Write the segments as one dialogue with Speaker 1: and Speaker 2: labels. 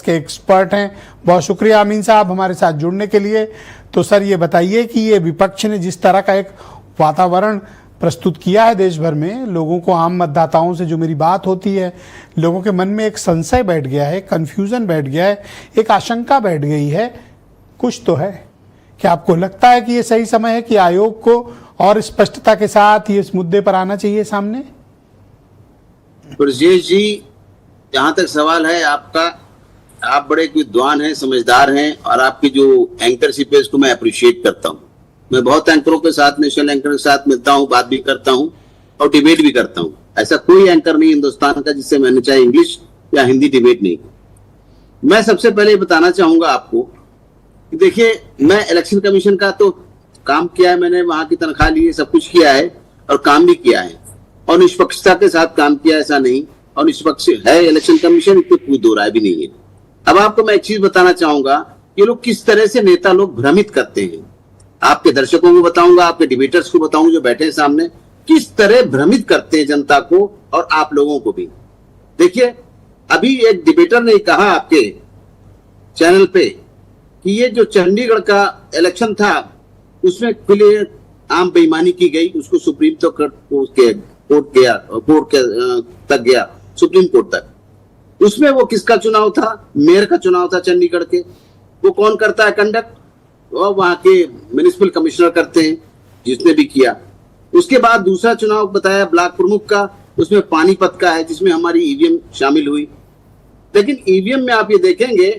Speaker 1: के एक्सपर्ट हैं। बहुत शुक्रिया अमीन साहब हमारे साथ जुड़ने के लिए। तो सर ये बताइए कि ये विपक्ष ने जिस तरह का एक वातावरण प्रस्तुत किया है देश भर में, लोगों को, आम मतदाताओं से जो मेरी बात होती है, लोगों के मन में एक संशय बैठ गया है, कन्फ्यूजन बैठ गया है, एक आशंका बैठ गई है, कुछ तो है। क्या आपको लगता है कि ये सही समय है कि आयोग को और स्पष्टता के साथ ये इस मुद्दे पर आना चाहिए सामने?
Speaker 2: ब्रजेश जी, जहां तक सवाल है आपका, आप बड़े विद्वान हैं, समझदार हैं, और आपकी जो एंकरशिप है इसको मैं अप्रिशिएट करता हूं। मैं बहुत एंकरों के साथ, नेशनल एंकर के साथ मिलता हूं, बात भी करता हूं और डिबेट भी करता हूं। ऐसा कोई एंकर नहीं हिंदुस्तान का जिससे मैंने चाहे इंग्लिश या हिंदी डिबेट नहीं। मैं सबसे पहले बताना चाहूंगा आपको कि देखिए, मैं इलेक्शन कमीशन का तो काम किया है, मैंने वहां की तनख्वाह ली है, सब कुछ किया है और काम भी किया है, और निष्पक्षता के साथ काम किया, ऐसा नहीं। और निष्पक्ष है इलेक्शन कमीशन, इसमें कोई दो राय भी नहीं है। अब आपको मैं एक चीज बताना चाहूंगा, ये लोग किस तरह से नेता लोग भ्रमित करते हैं। आपके दर्शकों को बताऊंगा, आपके डिबेटर्स को बताऊंगा जो बैठे हैं सामने, किस तरह भ्रमित करते हैं जनता को और आप लोगों को भी। देखिए, अभी एक डिबेटर ने कहा आपके चैनल पे कि ये जो चंडीगढ़ का इलेक्शन था उसमें क्लियर आम बेईमानी की गई, उसको सुप्रीम कोर्ट तक गया, सुप्रीम कोर्ट तक। उसमें वो किसका चुनाव था? मेयर का चुनाव था चंडीगढ़ के। वो कौन करता है कंडक्ट? वो वहां के म्युनिसिपल कमिश्नर करते हैं, जिसने भी किया। उसके बाद दूसरा चुनाव बताया ब्लॉक प्रमुख का, उसमें पानीपत का है, जिसमें हमारी ईवीएम शामिल हुई। लेकिन ईवीएम में आप ये देखेंगे,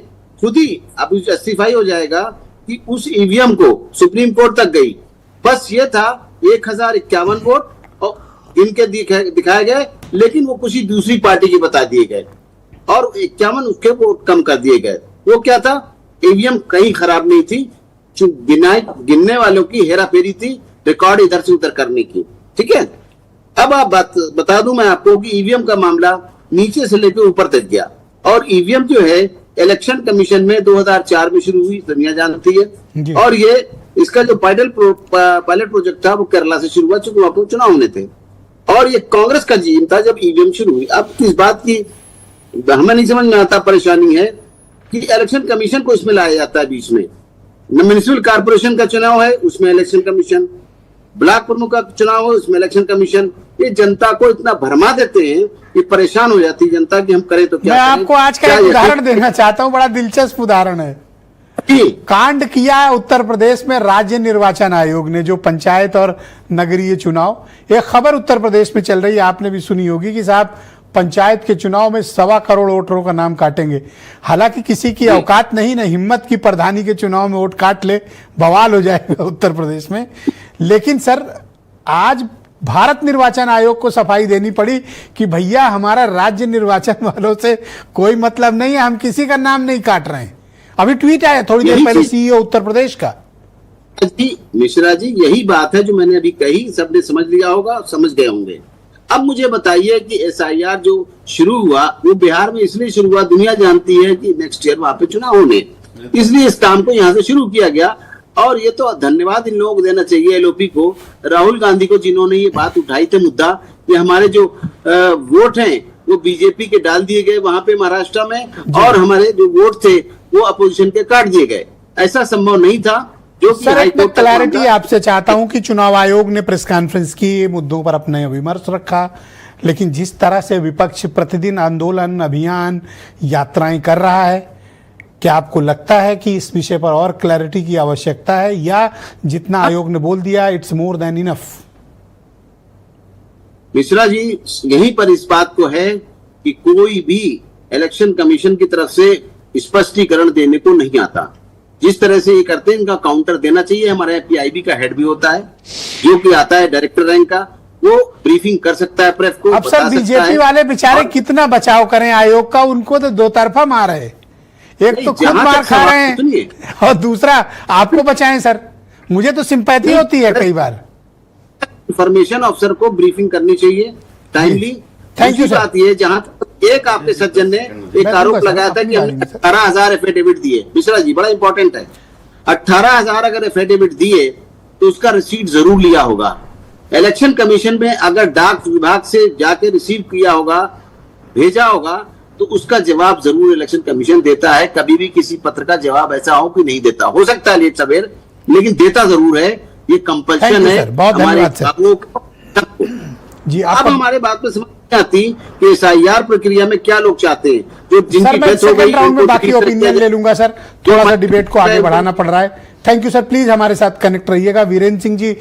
Speaker 2: खुद ही आप जस्टिफाई हो जाएगा कि उस ईवीएम को सुप्रीम कोर्ट तक गई। बस ये था 1051 वोट और इनके दिखाए गए, लेकिन वो किसी दूसरी पार्टी के बता दिए गए और 51 उसके वोट कम कर दिए गए। वो क्या था? ईवीएम कहीं खराब नहीं थी, गिनने वालों की हेराफेरी थी, रिकॉर्ड इधर से उधर करने की। ठीक है, अब आप बता दूं मैं आपको कि ईवीएम का मामला नीचे से लेकर ऊपर तक गया। और ईवीएम जो है इलेक्शन कमीशन में 2004 में शुरू हुई, दुनिया जानती है। और ये इसका जो पायलट प्रोजेक्ट था वो केरला से शुरू हुआ, चूंकि वहां पर चुनाव होने थे। और ये कांग्रेस का जीम था जब ईवीएम शुरू हुई। अब किस बात की हमें नहीं समझ में आता परेशानी है कि इलेक्शन कमीशन को इसमें लाया जाता है बीच में। म्युनिसिपल कॉर्पोरेशन का चुनाव है, उसमें इलेक्शन कमीशन, ब्लॉक प्रमुख का चुनाव है, उसमें इलेक्शन कमीशन। ये जनता को इतना भरमा देते हैं कि परेशान हो जाती है जनता कि हम करें तो क्या।
Speaker 1: मैं आपको आज का एक उदाहरण देना चाहता हूं, बड़ा दिलचस्प उदाहरण है। कांड किया है उत्तर प्रदेश में राज्य निर्वाचन आयोग ने, जो पंचायत और नगरीय चुनाव, एक खबर उत्तर प्रदेश में चल रही है, आपने भी सुनी होगी कि साहब पंचायत के चुनाव में 1.25 करोड़ वोटरों का नाम काटेंगे। हालांकि किसी की औकात नहीं ना हिम्मत की प्रधानी के चुनाव में वोट काट ले, बवाल हो जाएगा उत्तर प्रदेश में। लेकिन सर, आज भारत निर्वाचन आयोग को सफाई देनी पड़ी कि भैया हमारा राज्य निर्वाचन वालों से कोई मतलब नहीं है, हम किसी का नाम नहीं काट रहे हैं। अभी ट्वीट आया थोड़ी देर पहले सीईओ उत्तर प्रदेश का।
Speaker 2: जी मिश्रा जी, यही बात है जो मैंने अभी कही, सबने समझ लिया होगा, समझ गए होंगे। अब मुझे बताइए कि एसआईआर जो शुरू हुआ वो बिहार में इसलिए शुरू हुआ, दुनिया जानती है कि नेक्स्ट ईयर वहां पे चुनाव होने, इसलिए इस काम को यहाँ से शुरू किया गया। और ये तो धन्यवाद इन लोगों को देना चाहिए, एलओपी को, राहुल गांधी को, जिन्होंने ये बात उठाई थी मुद्दा कि हमारे जो वोट हैं वो बीजेपी के डाल दिए गए वहां पे महाराष्ट्र में, और हमारे जो वोट थे वो अपोजिशन के काट दिए गए। ऐसा संभव नहीं था। जो
Speaker 1: सर, एक क्लैरिटी आपसे चाहता हूं कि चुनाव आयोग ने प्रेस कॉन्फ्रेंस की, मुद्दों पर अपने विमर्श रखा, लेकिन जिस तरह से विपक्ष प्रतिदिन आंदोलन, अभियान, यात्राएं कर रहा है, क्या आपको लगता है कि इस विषय पर और क्लैरिटी की आवश्यकता है, या जितना आयोग ने बोल दिया it's more than enough?
Speaker 2: Mishra ji, यहीं पर इस बात को है कि कोई भी इलेक्शन कमीशन की तरफ से स्पष्टीकरण देने को नहीं आता। जिस तरह से ये करते हैं, इनका काउंटर देना चाहिए। हमारे पीआईबी का हेड भी होता है, जो कि आता है डायरेक्टर रैंक का, वो ब्रीफिंग कर सकता है प्रेस को।
Speaker 1: अब सर, बीजेपी वाले बेचारे कितना बचाव करें आयोग का, उनको तो दो तरफा मार है। एक तो खुद मार खा रहे हैं और दूसरा आपको बचाएं। सर, मुझे तो सिंपैथी होती है कई बार।
Speaker 2: इंफॉर्मेशन ऑफिसर को ब्रीफिंग करनी चाहिए टाइमली।
Speaker 1: Thank you sir.
Speaker 2: बात ये, जहां एक आपके सज्जन ने एक आरोप लगाया था कि हमने 18,000 एफिडेविट दिए। मिश्रा जी, बड़ा इंपॉर्टेंट है, 18,000 अगर एफिडेविट दिए तो उसका रिसीट जरूर लिया होगा। इलेक्शन कमीशन में अगर डाक विभाग से जाके रिसीव किया होगा, भेजा होगा, तो उसका जवाब जरूर इलेक्शन कमीशन देता है। कभी भी किसी पत्र का जवाब ऐसा हो कि नहीं देता, हो सकता है लेट सवेर, लेकिन देता जरूर है। ये कंपल्शन है हमारे कानूनों को।
Speaker 1: जी
Speaker 2: अब हमारे बात में समझ नहीं आती कि SIR प्रक्रिया में क्या लोग चाहते हैं। जो जिनकी डेथ हो गई,
Speaker 1: राउंड में बाकी ओपिनियन ले लूंगा सर, थोड़ा सा डिबेट को आगे बढ़ाना पड़ रहा है। थैंक यू सर, प्लीज हमारे साथ कनेक्ट रहिएगा। वीरेंद्र सिंह जी